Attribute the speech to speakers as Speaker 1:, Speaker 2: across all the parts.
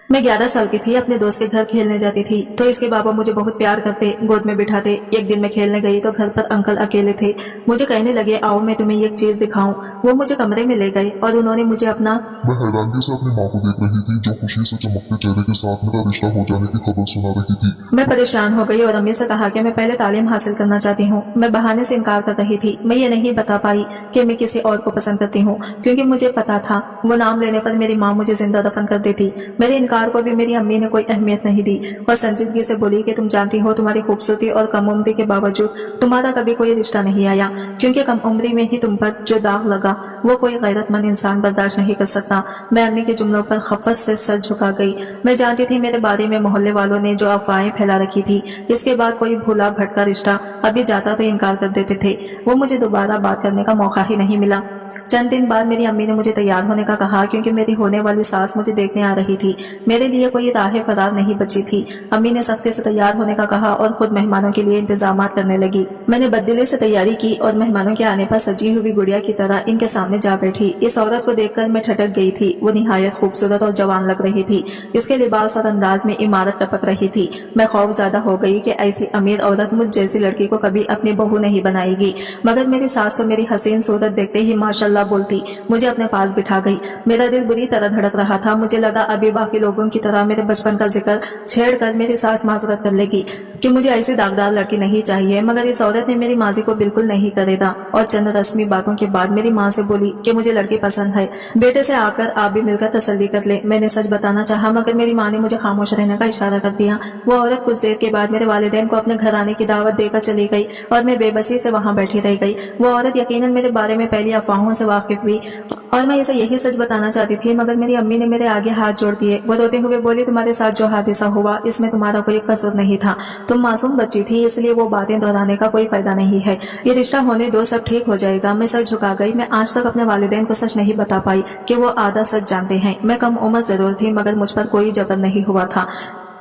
Speaker 1: मैं 11 साल की थी, अपने दोस्त के घर खेलने जाती थी तो इसके बाबा मुझे बहुत प्यार करते, गोद में बिठाते। एक दिन मैं खेलने गई तो घर पर अंकल अकेले थे। मुझे कहने लगे, आओ मैं तुम्हें एक चीज दिखाऊं। वो मुझे कमरे में ले गए और उन्होंने मुझे अपना।
Speaker 2: मैं हैरानगी से अपनी माँ को देख रही थी जो खुशी से चमकते चेहरे के साथ मेरा रिश्ता हो जाने की खबर सुना रही थी।
Speaker 1: मैं परेशान हो गई और अम्मी से कहा कि मैं पहले तालीम हासिल करना चाहती हूँ। मैं बहाने से इनकार कर रही थी। मैं ये नहीं बता पाई कि मैं किसी और को पसंद करती हूँ, क्योंकि मुझे पता था वो नाम लेने पर मेरी माँ मुझे जिंदा दफन कर देती। मेरे इनकार को भी मेरी अम्मी ने कोई अहमियत नहीं दी और संजीदगी से बोली कि तुम जानती हो तुम्हारी खूबसूरती और कम उम्री के बावजूद तुम्हारा कभी कोई रिश्ता नहीं आया, क्योंकि कम उम्री में ही तुम पर जो दाग लगा वो कोई गैरतमंद इंसान बर्दाश्त नहीं कर सकता। मैं अम्मी के जुमलों पर खफत से सर झुका गई। मैं जानती थी मेरे बारे में मोहल्ले वालों ने जो अफवाहें फैला रखी थी, इसके बाद कोई भूला भटका रिश्ता अभी जाता तो इनकार कर देते थे। वो मुझे दोबारा बात करने का मौका ही नहीं मिला। चंद दिन बाद मेरी अम्मी ने मुझे तैयार होने का कहा, क्योंकि मेरी होने वाली सास मुझे देखने आ रही थी। मेरे लिए कोई राह फरार नहीं बची थी। अम्मी ने सख्ती से तैयार होने का कहा और खुद मेहमानों के लिए इंतजाम करने लगी। मैंने बददिली से तैयारी की और मेहमानों के आने पर सजी हुई गुड़िया की तरह इनके सामने जा बैठी। इस औरत को देखकर मैं ठटक गई थी। वो निहायत खूबसूरत और जवान लग रही थी। इसके लिबास और अंदाज में इमारत टपक रही थी। मैं खौफजदा हो गई कि ऐसी अमीर औरत मुझ जैसी लड़की को कभी अपनी बहू नहीं बनाएगी, मगर मेरी सास तो मेरी हसीन सूरत देखते ही माशाल्लाह बोलती मुझे अपने पास बिठा गई। मेरा दिल बुरी तरह धड़क रहा था। मुझे लगा अभी बाकी लोगों की तरह मेरे बचपन का जिक्र छेड़कर मेरी सास माजरत कर लेगी कि मुझे ऐसी दागदार लड़की नहीं चाहिए, मगर इस औरत ने मेरी माजी को बिल्कुल नहीं करेगा और चंद रस्मी बातों के बाद मेरी माँ से बोली कि मुझे लड़की पसंद है, बेटे से आकर आप भी मिलकर तसल्ली कर ले। मैंने सच बताना चाहा, मगर मेरी माँ ने मुझे खामोश रहने का इशारा कर दिया। वो औरत कुछ देर के बाद मेरे वालिदैन को अपने घर आने की दावत देकर चली गई और मैं बेबसी से वहाँ बैठी रह गई। वो औरत यकीनन मेरे बारे में पहली अफवाहों से वाकिफ हुई और मैं इसे यही सच बताना चाहती थी, मगर मेरी अम्मी ने मेरे आगे हाथ जोड़ दिए। वो रोते हुए बोली, तुम्हारे साथ जो हादसा हुआ इसमें तुम्हारा कोई कसूर नहीं था, तुम मासूम बच्ची थी, इसलिए वो बातें दोहराने का कोई फायदा नहीं है। ये रिश्ता होने दो, सब ठीक हो जाएगा। मैं सर झुका गई। मैं आज तक अपने वालिदैन को सच नहीं बता पाई कि वो आधा सच जानते हैं। मैं कम उम्र जरूर थी, मगर मुझ पर कोई जबर नहीं हुआ था।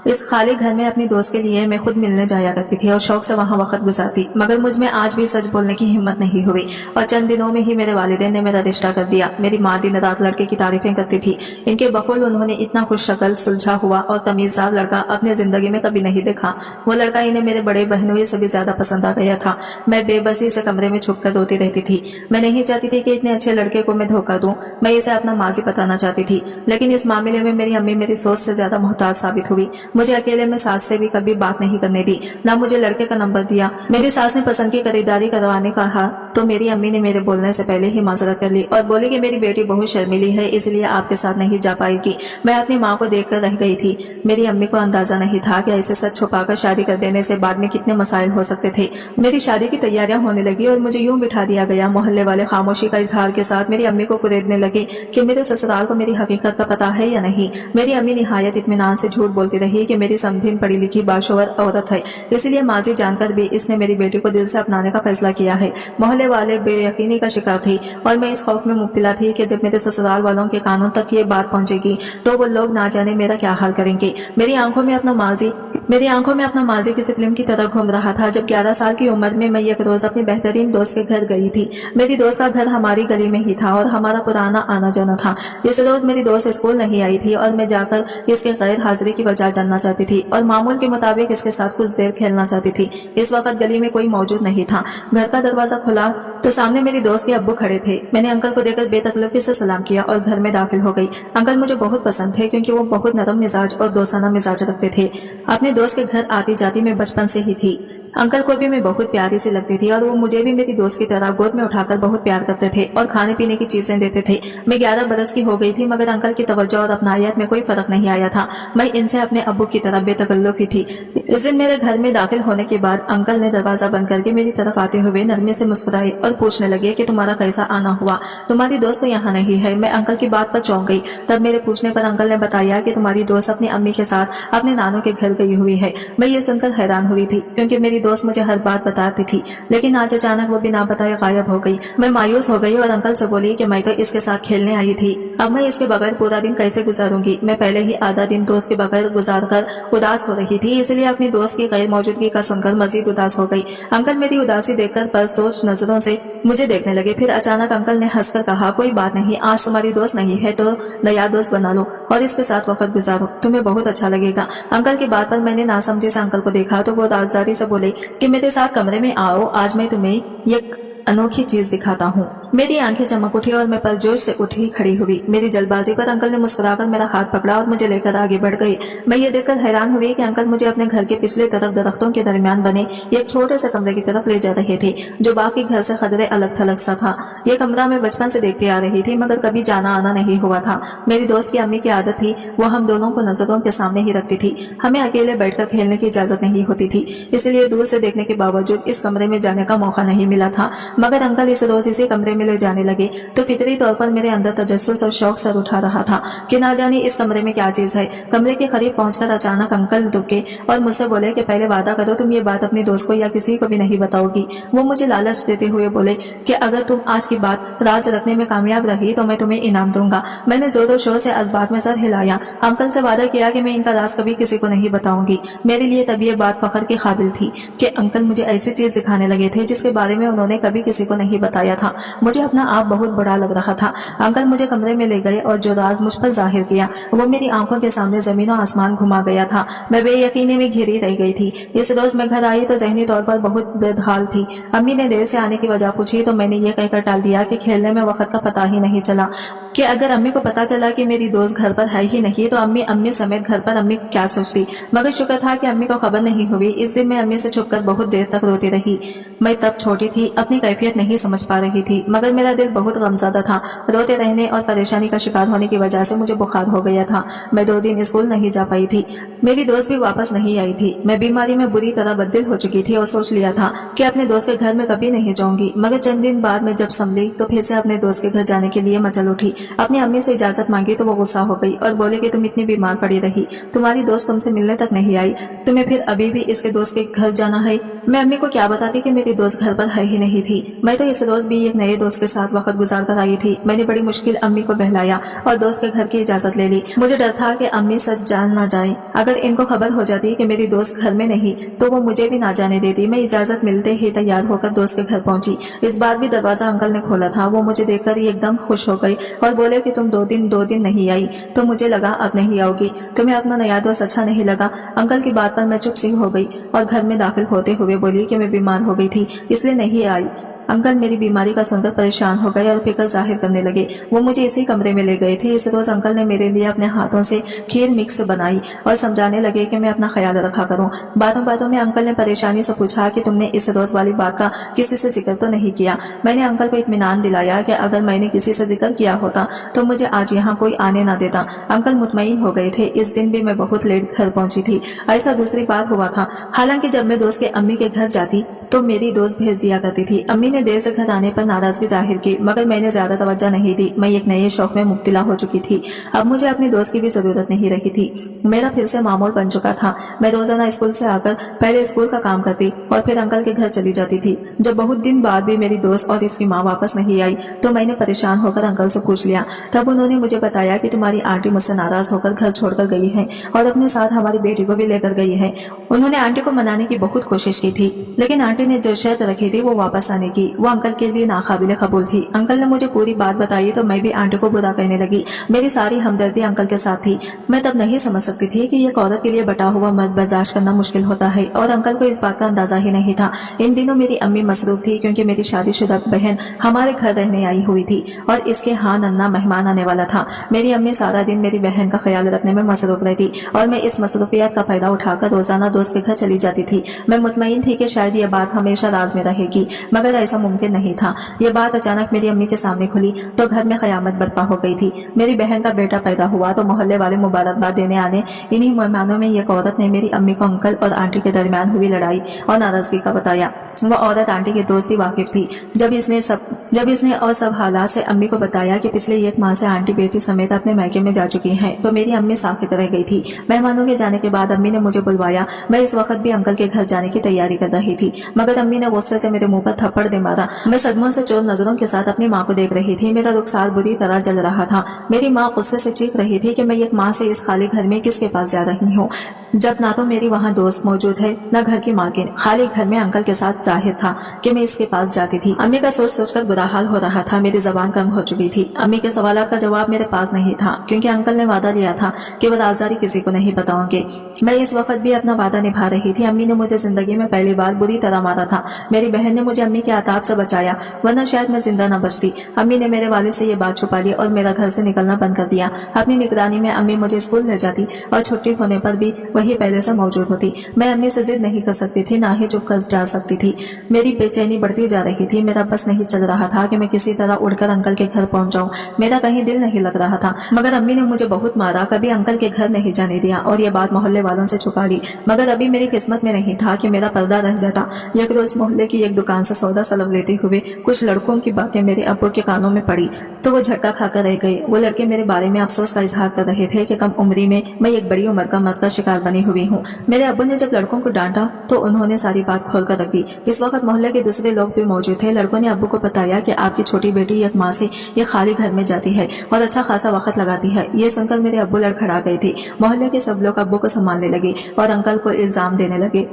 Speaker 1: इस खाली घर में अपनी दोस्त के लिए मैं खुद मिलने जाया करती थी और शौक से वहाँ वक्त गुजारती, मगर मुझ में आज भी सच बोलने की हिम्मत नहीं हुई और चंद दिनों में ही मेरे वालिदैन ने मेरा रिश्ता कर दिया। मेरी माँ दिन रात लड़के की तारीफें करती थी। इनके बकौल उन्होंने इतना खुश शक्ल, सुलझा हुआ और तमीजदार लड़का अपने जिंदगी में कभी नहीं देखा। वो लड़का इन्हें मेरे बड़े बहनों से भी ज्यादा पसंद आ गया था। मैं बेबसी से कमरे में छुप कर रोती रहती थी। मैं नहीं चाहती थी कि इतने अच्छे लड़के को मैं धोखा दूं। मैं इसे अपना माजी बताना चाहती थी, लेकिन इस मामले में मेरी अम्मी मेरी सोच से ज्यादा मोहताज साबित हुई। मुझे अकेले में सास से भी कभी बात नहीं करने दी, ना मुझे लड़के का नंबर दिया। मेरी सास ने पसंद की खरीदारी करवाने का कहा तो मेरी अम्मी ने मेरे बोलने से पहले ही माजरत कर ली और बोली कि मेरी बेटी बहुत शर्मीली है, इसलिए आपके साथ नहीं जा पाएगी। मैं अपनी माँ को देखकर रह गई थी। मेरी अम्मी को अंदाजा नहीं था कि ऐसे सच छुपाकर शादी कर देने से बाद में कितने मसाइल हो सकते थे। मेरी शादी की तैयारियां होने लगी और मुझे यूं बिठा दिया गया। मोहल्ले वाले खामोशी का इजहार के साथ मेरी अम्मी को कुरेदने लगे कि मेरे ससुराल को मेरी हकीकत का पता है या नहीं। मेरी अम्मी निहायत इत्मीनान से झूठ बोलती रही कि मेरी समधीन पढ़ी लिखी बाशोवर औरत है, इसलिए माजी जानकर भी इसने मेरी बेटी को दिल से अपनाने का फैसला किया है। मोहल्ले वाले बेयकीनी का शिकार थे और मैं इस खौफ में मुब्तला थी कि जब मेरे ससुराल वालों के कानों तक ये बात पहुंचेगी तो वो लोग ना जाने मेरा क्या हाल करेंगे। मेरी आंखों में अपना माजी किसी फिल्म की तरह घूम रहा था। जब 11 साल की उम्र में मैं एक रोज अपनी बेहतरीन दोस्त के घर गई थी। मेरी दोस्त का घर हमारी गली में ही था और हमारा पुराना आना जाना था। इस रोज मेरी दोस्त स्कूल नहीं आई थी और मैं जाकर इसके गैर हाजिरी की वजह जानना चाहती थी और मामूल के मुताबिक इसके साथ कुछ देर खेलना चाहती थी। इस वक्त गली में कोई मौजूद नहीं था। घर का दरवाजा खुला तो सामने मेरी दोस्त के अब्बू खड़े थे। मैंने अंकल को देखकर बेतकल्लुफी से सलाम किया और घर में दाखिल हो गई। अंकल मुझे बहुत पसंद थे, क्योंकि वो बहुत नरम मिजाज और दोस्ताना मिजाज रखते थे। अपने दोस्त के घर आती जाती मैं बचपन से ही थी। अंकल को भी मैं बहुत प्यारी सी लगती थी और वो मुझे भी मेरी दोस्त की तरह गोद में उठाकर बहुत प्यार करते थे और खाने पीने की चीजें देते थे। मैं 11 बरस की हो गई थी, मगर अंकल की तवज्जो और अपनायत में कोई फर्क नहीं आया था। मैं इनसे अपने अब्बू की तरह बेतकल्लुफी थी। इस दिन मेरे घर में दाखिल होने के बाद अंकल ने दरवाजा बंद करके मेरी तरफ आते हुए नरमी से मुस्कुराए और पूछने लगे कि तुम्हारा कैसा आना हुआ, तुम्हारी दोस्त तो यहाँ नहीं है। मैं अंकल की बात पर चौंक गई। तब मेरे पूछने पर अंकल ने बताया कि तुम्हारी दोस्त अपनी अम्मी के साथ अपने नानों के घर गई हुई है। मैं ये सुनकर हैरान हुई थी, क्योंकि मेरी दोस्त मुझे हर बात बताती थी, लेकिन आज अचानक वो बिना बताए गायब हो गई। मैं मायूस हो गई और अंकल से बोली कि मैं तो इसके साथ खेलने आई थी, अब मैं इसके बगैर पूरा दिन कैसे गुजारूंगी। मैं पहले ही आधा दिन दोस्त के बगैर गुजार कर उदास हो रही थी, इसलिए अपनी दोस्त की गैर मौजूदगी का सुनकर मजीद उदास हो गई। अंकल मेरी उदासी देखकर पर सोच नजरों से मुझे देखने लगे। फिर अचानक अंकल ने हंसकर कहा, कोई बात नहीं, आज तुम्हारी दोस्त नहीं है तो नया दोस्त बना लो और इसके साथ वक्त गुजारो, तुम्हें बहुत अच्छा लगेगा। अंकल की बात पर मैंने नासमझी से अंकल को देखा तो वो राजदारी से बोले कि मेरे साथ कमरे में आओ, आज मैं तुम्हें ये अनोखी चीज दिखाता हूँ। मेरी आंखें चमक उठी और मैं परजोश से उठी खड़ी हुई। मेरी जल्दबाजी पर अंकल ने मुस्कुराकर मेरा हाथ पकड़ा और मुझे लेकर आगे बढ़ गए। मैं ये देखकर हैरान हुई कि अंकल मुझे अपने घर के पिछले तरफ दरख्तों के दरमियान बने एक छोटे से कमरे की तरफ ले जा रहे थे, जो बाकी घर से खदरे अलग थलग सा था। ये कमरा मैं बचपन से देखती आ रही थी, मगर कभी जाना आना नहीं हुआ था। मेरी दोस्त की अम्मी की आदत थी, वो हम दोनों को नजरों के सामने ही रखती थी। हमें अकेले बैठकर खेलने की इजाजत नहीं होती थी, इसलिए दूर से देखने के बावजूद इस कमरे में जाने का मौका नहीं मिला था। मगर अंकल इस रोज इसी कमरे में ले जाने लगे तो फितरी तौर पर मेरे अंदर तजस्सुस और शौक सर उठा रहा था कि ना जाने इस कमरे में क्या चीज है। कमरे के करीब पहुंचकर अचानक अंकल रुके और मुझसे बोले कि पहले वादा करो तुम ये बात अपनी दोस्त को या किसी को भी नहीं बताओगी। वो मुझे लालच देते हुए बोले कि अगर तुम आज की बात राज रखने में कामयाब रही तो मैं तुम्हें इनाम दूंगा। मैंने जोरों शोर से इस बात में सर हिलाया। अंकल से वादा किया कि मैं इनका राज कभी किसी को नहीं बताऊंगी। मेरे लिए तब ये बात फख्र के काबिल थी कि अंकल मुझे ऐसी चीज दिखाने लगे थे जिसके बारे में उन्होंने कभी किसी को नहीं बताया था। मुझे अपना आप बहुत बड़ा लग रहा था। अंकल मुझे कमरे में ले गए और जो राज मुझ पर जाहिर किया वो मेरी आंखों के सामने जमीन और आसमान घुमा गया था। मैं बेयकीनी में घिरी रह गई थी। इस रोज मैं घर आई तो जहनी तौर पर बहुत बेहाल थी। अम्मी ने देर से आने की वजह पूछी तो मैंने ये कहकर टाल दिया कि खेलने में वक्त का पता ही नहीं चला, कि अगर अम्मी को पता चला कि मेरी दोस्त घर पर है ही नहीं तो अम्मी समेत घर पर अम्मी क्या सोचती। मगर शुक्र था कि अम्मी को खबर नहीं हुई। इस दिन मैं अम्मी से छुपकर बहुत देर तक रोती रही। मैं तब छोटी थी, अपनी कैफियत नहीं समझ पा रही थी, मगर मेरा दिल बहुत गमज़दा था। रोते रहने और परेशानी का शिकार होने की वजह से मुझे बुखार हो गया था। मैं 2 दिन स्कूल नहीं जा पाई थी। मेरी दोस्त भी वापस नहीं आई थी। मैं बीमारी में बुरी तरह बददिल हो चुकी थी और सोच लिया था कि अपने दोस्त के घर में कभी नहीं जाऊंगी। मगर चंद दिन बाद मैं जब संभली तो फिर से अपने दोस्त के घर जाने के लिए मचल उठी। अपनी अम्मी से इजाजत मांगी तो वो गुस्सा हो गई और बोले कि तुम इतनी बीमार पड़ी रही, तुम्हारी दोस्त तुमसे मिलने तक नहीं आई, तुम्हें फिर अभी भी इसके दोस्त के घर जाना है। मैं अम्मी को क्या बताती कि मेरी दोस्त घर पर है ही नहीं थी। मैं तो इस रोज भी एक नए दोस्त के साथ वक्त गुजार कर आई थी। मैंने बड़ी मुश्किल अम्मी को बहलाया और दोस्त के घर की इजाजत ले ली। मुझे डर था कि अम्मी सच जान ना जाए। अगर इनको खबर हो जाती कि मेरी दोस्त घर में नहीं तो वो मुझे भी ना जाने देती। मैं इजाजत मिलते ही तैयार होकर दोस्त के घर पहुंची। इस बार भी दरवाजा अंकल ने खोला था। वो मुझे देखकर एकदम खुश हो गई और बोले कि तुम 2 दिन नहीं आई तो मुझे लगा अब नहीं आओगी, तुम्हें अपना नया दोस्त अच्छा नहीं लगा। अंकल की बात पर मैं चुप सी हो गई और घर में दाखिल होते हुए बोली कि मैं बीमार हो गई थी इसलिए नहीं आई। अंकल मेरी बीमारी का सुनकर परेशान हो गए और फिक्र जाहिर करने लगे। वो मुझे इसी कमरे में ले गए थे। इस रोज अंकल ने मेरे लिए अपने हाथों से खीर मिक्स बनाई और समझाने लगे कि मैं अपना ख्याल रखा करूं। बातों में अंकल ने परेशानी से पूछा कि तुमने इस रोज वाली बात का किसी से जिक्र तो नहीं किया। मैंने अंकल को इत्मीनान दिलाया कि अगर मैंने किसी से जिक्र किया होता तो मुझे आज यहाँ कोई आने ना देता। अंकल मुतमईन हो गए थे। इस दिन भी मैं बहुत लेट घर पहुंची थी। ऐसा दूसरी बार हुआ था। हालांकि जब मैं दोस्त के अम्मी के घर जाती तो मेरी दोस्त भेज दिया करती थी। अम्मी ने देर से घर आने पर नाराजगी जाहिर की, मगर मैंने ज्यादा तवज्जो नहीं दी। मैं एक नए शौक में मुब्तला हो चुकी थी। अब मुझे अपनी दोस्त की भी जरूरत नहीं रही थी। मेरा फिर से मामूल बन चुका था। मैं रोजाना स्कूल से आकर पहले स्कूल का काम करती और फिर अंकल के घर चली जाती थी। जब बहुत दिन बाद भी मेरी दोस्त और इसकी माँ वापस नहीं आई तो मैंने परेशान होकर अंकल से पूछ लिया। तब उन्होंने मुझे बताया कि तुम्हारी आंटी मुझसे नाराज होकर घर छोड़कर गई है और अपने साथ हमारी बेटी को भी लेकर गई है। उन्होंने आंटी को मनाने की बहुत कोशिश की थी, लेकिन आंटी ने जो शर्त रखी थी वो वापस आने की, वो अंकल के लिए नाकाबिले कबूल थी। अंकल ने मुझे पूरी बात बताई तो मैं भी आंटी को बुरा कहने लगी। मेरी सारी हमदर्दी अंकल के साथ थी। मैं तब नहीं समझ सकती थी कि एक औरत के लिए बटा हुआ मर्द बर्दाश्त करना मुश्किल होता है और अंकल को इस बात का अंदाजा ही नहीं था। इन दिनों मेरी अम्मी मसरूफ थी क्योंकि मेरी शादीशुदा बहन हमारे घर रहने आई हुई थी और इसके यहाँ नन्ना मेहमान आने वाला था। मेरी अम्मी सारा दिन मेरी बहन का ख्याल रखने में मसरूफ रहती और मैं इस मसरूफियत का फायदा उठाकर रोजाना दोस्त के घर चली जाती थी। मैं मुतमईन थी कि शायद यह बात हमेशा राज में रहेगी, मगर ऐसा मुमकिन नहीं था। यह बात अचानक मेरी अम्मी के सामने खुली तो घर में कयामत बर्पा हो गई थी। मेरी बहन का बेटा पैदा हुआ तो मोहल्ले वाले मुबारकबाद देने आने। इन्हीं मेहमानों में एक औरत ने मेरी अम्मी को अंकल और आंटी के दरमियान हुई लड़ाई और नाराजगी का बताया। वह औरत आंटी के दोस्त की वाकिफ थी। जब इसने सब जब इसने और सब हालात से अम्मी को बताया कि पिछले 1 माह से आंटी बेटी समेत अपने मायके में जा चुकी हैं, तो मेरी अम्मी साकित रह गई थी। मेहमानों के जाने के बाद अम्मी ने मुझे बुलवाया। मैं इस वक्त भी अंकल के घर जाने की तैयारी कर रही थी, मगर अम्मी ने गुस्से से मेरे मुंह पर थप्पड़ दे मारा। मैं सदमों से चोर नजरों के साथ अपनी माँ को देख रही थी। मेरा रुखसार बुरी तरह जल रहा था। मेरी माँ गुस्से से चीख रही थी कि मैं 1 माह से इस खाली घर में किसके पास जा रही हूँ, जब ना तो मेरी वहाँ दोस्त मौजूद है, न घर की मालकिन। खाली घर में अंकल के साथ जाहिर था कि मैं इसके पास जाती थी। अम्मी का सोच सोचकर बुरा हाल हो रहा था। मेरी जबान कम हो चुकी थी। अम्मी के सवालों का जवाब मेरे पास नहीं था, क्योंकि अंकल ने वादा लिया था कि वो राज़दारी किसी को नहीं बताओगे। मैं इस वक्त भी अपना वादा निभा रही थी। अम्मी ने मुझे जिंदगी में पहली बार बुरी तरह मारा था। मेरी बहन ने मुझे अम्मी के आताब से बचाया, वरना शायद मैं जिंदा न बचती। अम्मी ने मेरे वालिद से ये बात छुपा ली और मेरा घर से निकलना बंद कर दिया। अपनी निगरानी में अम्मी मुझे स्कूल ले जाती और छुट्टी होने पर भी वही पहले से मौजूद होती। मैं अम्मी से जिद नहीं कर सकती थी, ना ही चुप कर जा सकती थी। मेरी बेचैनी बढ़ती जा रही थी। मेरा बस नहीं चल रहा था कि मैं किसी तरह उड़कर अंकल के घर पहुंच जाऊं। मेरा कहीं दिल नहीं लग रहा था, मगर अम्मी ने मुझे बहुत मारा, कभी अंकल के घर नहीं जाने दिया और ये बात मोहल्ले वालों से छुपा ली। मगर अभी मेरी किस्मत में नहीं था कि मेरा पर्दा रह जाता। एक रोज मोहल्ले की एक दुकान से सौदा सलब लेते हुए कुछ लड़कों की बातें मेरे अब्बू के कानों में पड़ी, तो वो झटका खाकर रह गए। वो लड़के मेरे बारे में अफसोस का इजहार कर रहे थे कि कम उम्री में मैं एक बड़ी उम्र का मर्द का शिकार बनी हुई हूँ। मेरे अब्बू ने जब लड़कों को डांटा तो उन्होंने सारी बात खोल कर रख दी। इस वक्त मोहल्ले के दूसरे लोग भी मौजूद थे। लड़कों ने अब्बू को बताया कि आपकी छोटी बेटी 1 माह से ये खाली घर में जाती है और अच्छा खासा वक्त लगाती है। ये सुनकर मेरे अब्बू लड़खड़ा गए थे। मोहल्ले के सब लोग अब्बू को संभालने लगे और अंकल को इल्जाम देने लगे।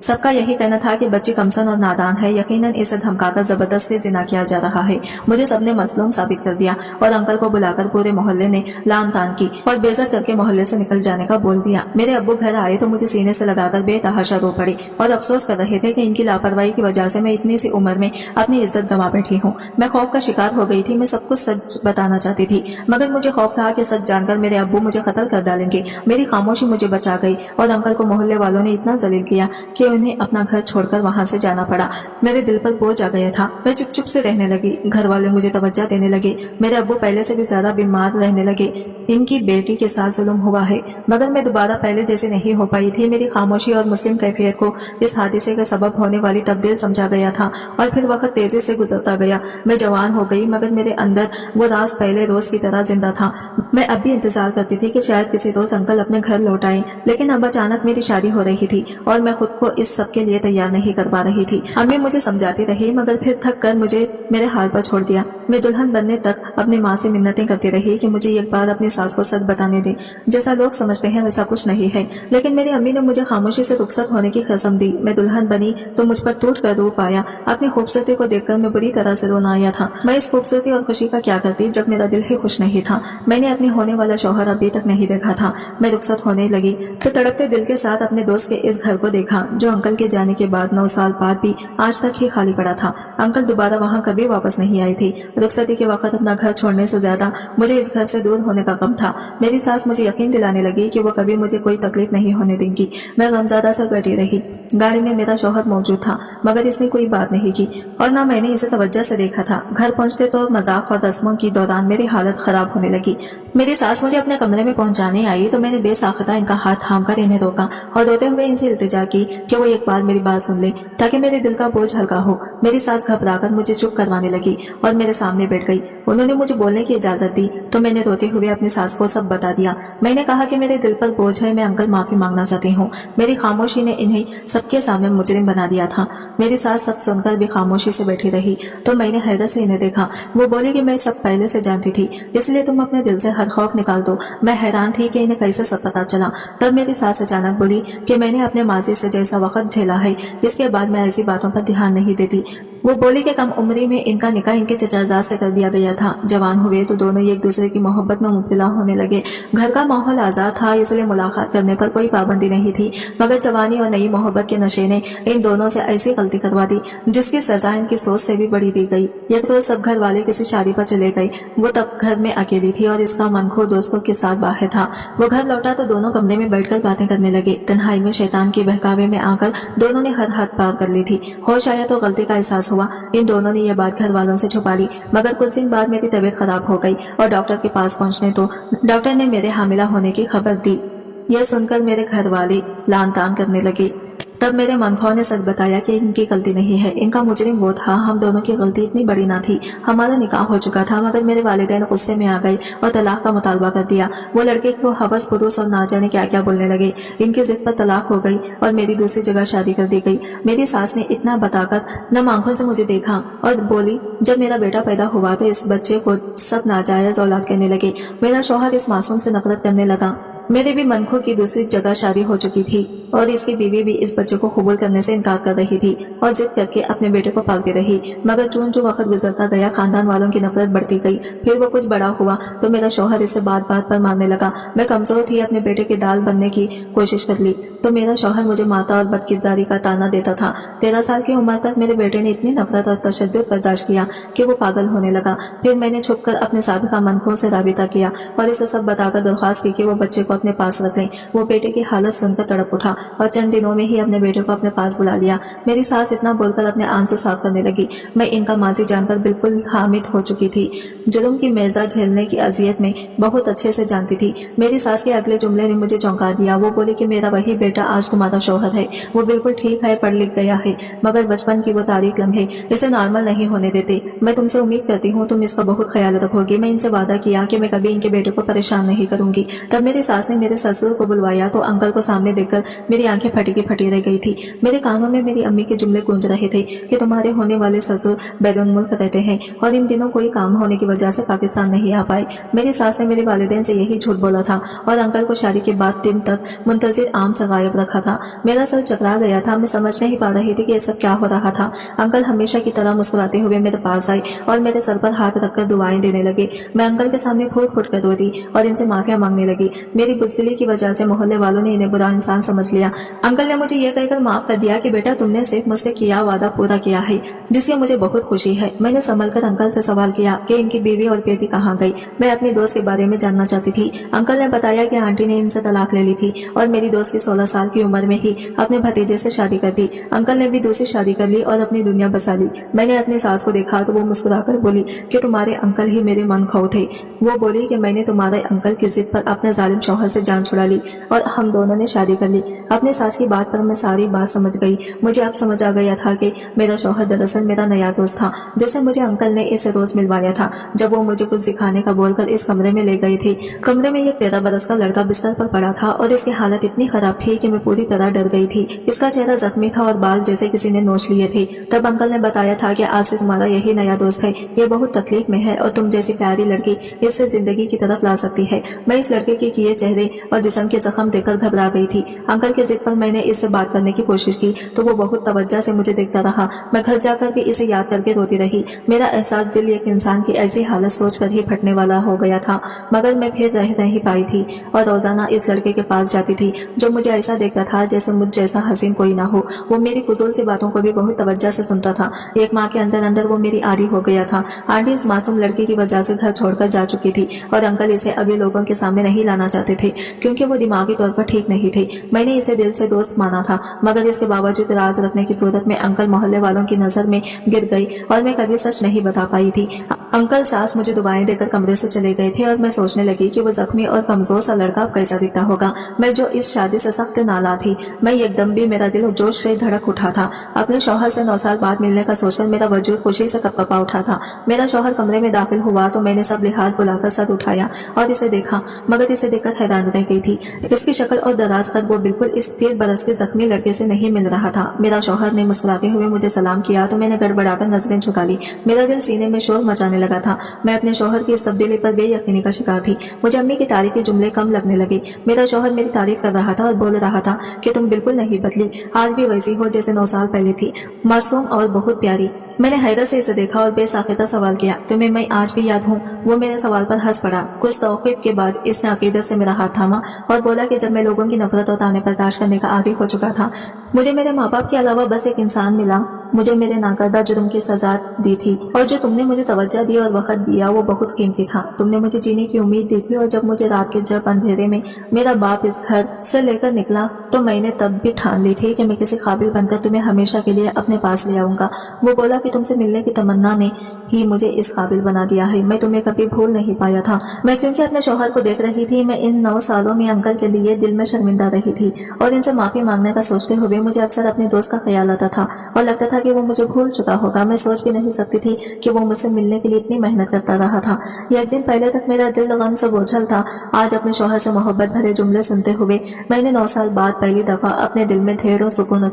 Speaker 1: सबका यही कहना था कि बच्ची कमसन और नादान है, यकीनन इसे धमकाकर जबरदस्ती जिना किया जा रहा है। मुझे सबने मसलूम साबित कर दिया और अंकल को बुलाकर पूरे मोहल्ले ने लान तान की और बेइज्जत करके मोहल्ले से निकल जाने का बोल दिया। मेरे अब्बू घर आए तो मुझे सीने से लगाकर बेतहाशा रो पड़े और अफसोस कर रहे थे कि इनकी लापरवाही की वजह से मैं इतनी सी उम्र में अपनी इज्जत गंवा बैठी हूँ। मैं खौफ का शिकार हो गई थी। मैं सब कुछ सच बताना चाहती थी, मगर मुझे खौफ था कि सच जानकर मेरे अब्बू मुझे कत्ल कर डालेंगे। मेरी खामोशी मुझे बचा गई और अंकल को मोहल्ले वालों ने इतना जलील किया कि उन्हें अपना घर छोड़कर वहां से जाना पड़ा। मेरे दिल पर बोझ आ गया था। मैं चुप चुप से रहने लगी। घर वाले मुझे तवज्जो देने लगे। मेरे अब्बू पहले से भी ज्यादा बीमार रहने लगे। इनकी बेटी के साथ जुल्म हुआ है, मगर मैं दोबारा पहले जैसे नहीं हो पाई थी। मेरी खामोशी और मुस्लिम कैफियत को इस हादसे का सबब होने वाली तब्दील समझा गया था और फिर वक्त तेजी से गुजरता गया। मैं जवान हो गई, मगर मेरे अंदर वो राज पहले रोज की तरह जिंदा था। मैं अब भी इंतजार करती थी कि शायद किसी रोज अंकल अपने घर लौट आए, लेकिन अब अचानक मेरी शादी हो रही थी और मैं खुद को इस सब के लिए तैयार नहीं कर पा रही थी। अम्मी मुझे समझाती रही, मगर फिर थक कर मुझे मेरे हाल पर छोड़ दिया। मैं दुल्हन बनने तक अपनी माँ से मिन्नतें करती रही कि मुझे एक बार अपनी सास को सच बताने दे। जैसा लोग समझते हैं वैसा कुछ नहीं है, लेकिन मेरी अम्मी ने मुझे खामोशी से रुखसत होने की कसम दी। मैं दुल्हन बनी तो मुझ पर टूट कर रो पाया। अपनी खूबसूरती को देखकर मैं बुरी तरह से रोना आया था। मैं इस खूबसूरती और खुशी का क्या करती जब मेरा दिल ही खुश नहीं था। मैंने अपनी होने वाला शौहर अभी तक नहीं देखा था। मैं रुखसत होने लगी तो तड़पते दिल के साथ अपने दोस्त के इस घर को देखा, जो अंकल के जाने के बाद 9 साल बाद भी आज तक ही खाली पड़ा था। अंकल दोबारा वहाँ कभी वापस नहीं आए थे। रुखसती के वक्त अपना घर छोड़ने से ज्यादा मुझे इस घर से दूर होने का गम था। मेरी सास मुझे यकीन दिलाने लगी कि वो कभी मुझे कोई तकलीफ नहीं होने देंगी। मैं गमज़दा से बैठी रही। गाड़ी में मेरा शौहर मौजूद था, मगर इसने कोई बात नहीं की और न मैंने इसे तवज्जो से देखा था। घर पहुंचते तो मजाक और रस्मों की दौरान मेरी हालत खराब होने लगी। मेरी सास मुझे अपने कमरे में पहुंचाने आई तो मैंने बेसाख्ता इनका हाथ थाम कर इन्हें रोका और रोते हुए इनसे इल्तिजा की कि वो एक बार मेरी बात सुन ले, ताकि मेरे दिल का बोझ हल्का हो। मेरी सास घबराकर मुझे चुप करवाने लगी और मेरे सामने बैठ गई। उन्होंने मुझे बोलने की इजाजत दी तो मैंने रोते हुए अपनी सास को सब बता दिया। मैंने कहा कि मेरे दिल पर बोझ है, मैं अंकल माफी मांगना चाहती हूँ। मेरी खामोशी ने इन्हें सबके सामने मुजरिम बना दिया था। मेरी सास सब सुनकर भी खामोशी से बैठी रही तो मैंने हैरत से इन्हें देखा। वो बोली कि मैं सब पहले से जानती थी, इसलिए तुम अपने दिल से हर खौफ निकाल दो। मैं हैरान थी कि इन्हें कैसे सब पता चला। तब मेरी सास अचानक बोली कि मैंने अपने माजी से जैसा वक्त झेला है, इसके बाद मैं ऐसी बातों पर ध्यान नहीं देती। वो बोली कि कम उम्री में इनका निकाह इनके चचाजाद से कर दिया गया था। जवान हुए तो दोनों एक दूसरे की मोहब्बत में मुब्तला होने लगे। घर का माहौल आजाद था, इसलिए मुलाकात करने पर कोई पाबंदी नहीं थी, मगर जवानी और नई मोहब्बत के नशे ने इन दोनों से ऐसी गलती करवा दी जिसकी सजा इनकी सोच से भी बड़ी दी गई। एक रोज सब घर वाले किसी शादी पर चले गए। वो तब घर में अकेली थी और इसका मन खो दोस्तों के साथ बाहर था। वो घर लौटा तो दोनों कमरे में बैठकर बातें करने लगे। तन्हाई में शैतान के बहकावे में आकर दोनों ने हर हद पार कर ली थी। होश आया तो गलती का एहसास हुआ। इन दोनों ने यह बात घर वालों से छुपा ली, मगर कुछ दिन बाद मेरी तबीयत खराब हो गई और डॉक्टर के पास पहुंचने तो डॉक्टर ने मेरे हामिला होने की खबर दी। यह सुनकर मेरे घर वाले लान तान करने लगे। तब मेरे मनखो ने सच बताया कि इनकी गलती नहीं है, इनका मुजरिम वो था, हम दोनों की गलती इतनी बड़ी ना थी। हमारा निकाह हो चुका था, मगर मेरे वालिदैन गुस्से में आ गए और तलाक का मुतालबा कर दिया। वो लड़के को हवस पुरुष और ना जाने क्या क्या बोलने लगे। इनकी जिद पर तलाक हो गई और मेरी दूसरी जगह शादी कर दी गई। मेरी सास ने इतना बताकर नम आंखों से मुझे देखा और बोली, जब मेरा बेटा पैदा हुआ तो इस बच्चे को सब नाजायज औलाद कहने लगे। मेरा शौहर इस मासूम से नफरत करने लगा। मेरे भी मनखो की दूसरी जगह शादी हो चुकी थी और इसकी बीवी भी इस बच्चे को कबूल करने से इनकार कर रही थी और जिद करके अपने बेटे को पालती रही। मगर चून जो वक्त गुजरता गया, खानदान वालों की नफरत बढ़ती गई। फिर वो कुछ बड़ा हुआ तो मेरा शौहर इससे बात बात पर मारने लगा। मैं कमजोर थी, अपने बेटे की दाल बनने की कोशिश कर ली तो मेरा शौहर मुझे माता और बदकिरदारी का ताना देता था। 13 साल की उम्र तक मेरे बेटे ने इतनी नफरत और तशद्दुद बर्दाश्त किया कि वो पागल होने लगा। फिर मैंने छुपकर अपने साबिका मनखों से राबिता किया और इसे सब बताकर दरख्वास्त की कि वो बच्चे को अपने पास रख लें। वो बेटे की हालत सुनकर तड़प उठा और चंद दिनों में ही अपने बेटे को अपने पास बुला लिया। मेरी सास इतना बोलकर अपने आंसू साफ करने लगी। मैं इनका माजी जानकर बिल्कुल हामिद हो चुकी थी। जुल्म की मेजा झेलने की अजियत में बहुत अच्छे से जानती थी। मेरी सास के अगले जुमले ने मुझे चौंका दिया। वो बोली कि मेरा वही बेटा आज तुम्हारा शौहर है। वो बिल्कुल ठीक है, पढ़ लिख गया है, मगर बचपन की वो तारीख लम्हे इसे नॉर्मल नहीं होने देते। मैं तुमसे उम्मीद करती हूँ तुम इसका बहुत ख्याल रखोगी। मैं इनसे वादा किया कि मैं कभी इनके बेटे को परेशान नहीं करूंगी। तब मेरी सास ने मेरे ससुर को बुलवाया तो अंकल को सामने देखकर मेरी आंखें फटी की फटी रह गई थी। मेरे कानों में मेरी अम्मी के जुमले गूंज रहे थे कि तुम्हारे होने वाले ससुर बैरून मुल्क रहते हैं और इन दिनों कोई काम होने की वजह से पाकिस्तान नहीं आ पाए। मेरी सास ने मेरे वालिदैन से यही झूठ बोला था और अंकल को शादी के बाद दिन तक मुंतजिर आम से गायब रखा था। मेरा सर चकरा गया था। मैं समझ नहीं पा रही थी कि ये सब क्या हो रहा था। अंकल हमेशा की तरह मुस्कुराते हुए मेरे पास आए और मेरे सर पर हाथ रखकर दुआएं देने लगे। मैं अंकल के सामने फूट फूट कर रो दी और इनसे माफिया मांगने लगी। मेरी बुज़दिली की वजह से मोहल्ले वालों ने इन्हें बुरा इंसान समझ लिया। अंकल ने मुझे यह कहकर माफ कर दिया कि बेटा तुमने सिर्फ मुझसे किया वादा पूरा किया है, जिसकी मुझे बहुत खुशी है। मैंने संभल कर अंकल से सवाल किया कि इनकी बीवी और बेटी कहाँ गई। मैं अपनी दोस्त के बारे में जानना चाहती थी। अंकल ने बताया कि आंटी ने इनसे तलाक ले ली थी और मेरी दोस्त की 16 साल की उम्र में ही अपने भतीजे से शादी कर दी। अंकल ने भी दूसरी शादी कर ली और अपनी दुनिया बसा ली। मैंने अपनी सास को देखा तो वो मुस्कुराकर बोली कि तुम्हारे अंकल ही मेरे मन खो थे। वो बोली कि मैंने तुम्हारे अंकल की जिद पर अपने जालिम शौहर से जान छुड़ा ली और हम दोनों ने शादी कर ली। अपने सास की बात पर मैं सारी बात समझ गई। मुझे अब समझ आ गया था कि मेरा शौहर दरअसल मेरा नया दोस्त था, जिसे मुझे अंकल ने इसे रोज मिलवाया था। जब वो मुझे कुछ दिखाने का बोलकर इस कमरे में ले गए थे। कमरे में एक 13 बरस का लड़का बिस्तर पर पड़ा था और इसकी हालत इतनी खराब थी कि मैं पूरी तरह डर गई थी। इसका चेहरा जख्मी था और बाल जैसे किसी ने नोच लिए थे। तब अंकल ने बताया था कि आज से तुम्हारा यही नया दोस्त है। ये बहुत तकलीफ में है और तुम जैसी प्यारी लड़की इससे जिंदगी की तरफ ला सकती है। मैं इस लड़के के किए चेहरे और जिस्म के जख्म देखकर घबरा गई थी। अंकल के जिद पर मैंने इससे बात करने की कोशिश की तो वो बहुत तवज्जो से मुझे देखता रहा। मैं घर जाकर भी इसे याद करके रोती रही। मेरा एहसास दिल एक इंसान की ऐसी हालत सोचकर ही फटने वाला हो गया था, मगर मैं फिर रह नहीं पाई थी और रोजाना इस लड़के के पास जाती थी जो मुझे ऐसा देखता था जैसे मुझ जैसा हसीन कोई ना हो। वो मेरी फजूल सी बातों को भी बहुत तवज्जो से सुनता था। एक माँ के अंदर अंदर वो मेरी आदी हो गया था। आंटी इस मासूम लड़की की वजह से घर छोड़कर जा चुकी थी और अंकल इसे अभी लोगों के सामने नहीं लाना चाहते थे क्योंकि वो दिमागी तौर पर ठीक नहीं थे। मैंने इसे दिल से दोस्त माना था, मगर इसके बावजूद राज रखने की सूरत में अंकल मोहल्ले वालों की नजर में गिर गई और मैं कभी सच नहीं बता पाई थी। अंकल सास मुझे दुआएं देकर कमरे से चले गए थे और मैं सोचने लगी कि वो जख्मी और कमजोर सा लड़का कैसा दिखता होगा। मैं जो इस शादी से सख्त नाला थी। मैं एकदम भी मेरा दिल जोश से धड़क उठा था। अपने शौहर से 9 साल बाद मिलने का सोचकर मेरा वजूद खुशी से कपकपा उठा था। मेरा शौहर कमरे में दाखिल हुआ तो मैंने सब लिहाज बुलाकर सर उठाया और इसे देखा, मगर इसे देखकर हैरान रह गई थी। इसकी शक्ल और दराज कद वो बिल्कुल इस 13 बरस के जख्मी लड़के से नहीं मिल रहा था। मेरा शौहर ने मुस्कुराते हुए मुझे सलाम किया तो मैंने गड़बड़ाकर नजरें झुका ली। मेरा दिल सीने में शोर मचाने लगा था। मैं अपने शौहर की इस तब्दीली पर बेयकीनी का शिकार थी। मुझे अम्मी की तारीफ के जुमले कम लगने लगे। मेरा शौहर मेरी तारीफ कर रहा था और बोल रहा था कि तुम बिल्कुल नहीं बदली, आज भी वैसी हो जैसे 9 साल पहले थी, मासूम और बहुत प्यारी। मैंने हैरत से इसे देखा और बेसाख्ता सवाल किया, तुम्हें मैं आज भी याद हूँ? वो मेरे सवाल पर हंस पड़ा। कुछ तौकीफ के बाद इसने अकीदत से मेरा हाथ थामा और बोला कि जब मैं लोगों की नफरत और ताने बर्दाश्त करने का आदी हो चुका था, मुझे मेरे माँ बाप के अलावा बस एक इंसान मिला मुझे मेरे नाकर्दा जुर्म की सजा दी थी और जो तुमने मुझे तवज्जो दी और वक्त दिया वो बहुत कीमती था। तुमने मुझे जीने की उम्मीद दी थी और जब मुझे रात के जब अंधेरे में मेरा बाप इस घर से लेकर निकला तो मैंने तब भी ठान ली थी कि मैं किसी काबिल बनकर तुम्हें हमेशा के लिए अपने पास ले आऊंगा। वो बोला कि तुमसे मिलने की तमन्ना ने ही मुझे इस काबिल बना दिया है। मैं तुम्हें कभी भूल नहीं पाया था। मैं क्योंकि अपने शौहर को देख रही थी, मैं इन 9 सालों में अंकल के लिए दिल में शर्मिंदा रही थी और इनसे माफी मांगने का सोचते हुए मुझे अक्सर अपने दोस्त का ख्याल आता था और लगता था कि वो मुझे भूल चुका होगा। मैं सोच भी नहीं सकती थी कि वो मुझसे मिलने के लिए इतनी मेहनत करता रहा था। एक दिन पहले तक मेरा दिल गम से बोझल था। आज अपने शौहर से मोहब्बत भरे जुमले सुनते हुए मैंने 9 साल बाद पहली दफा अपने दिल में ढेरों सुकून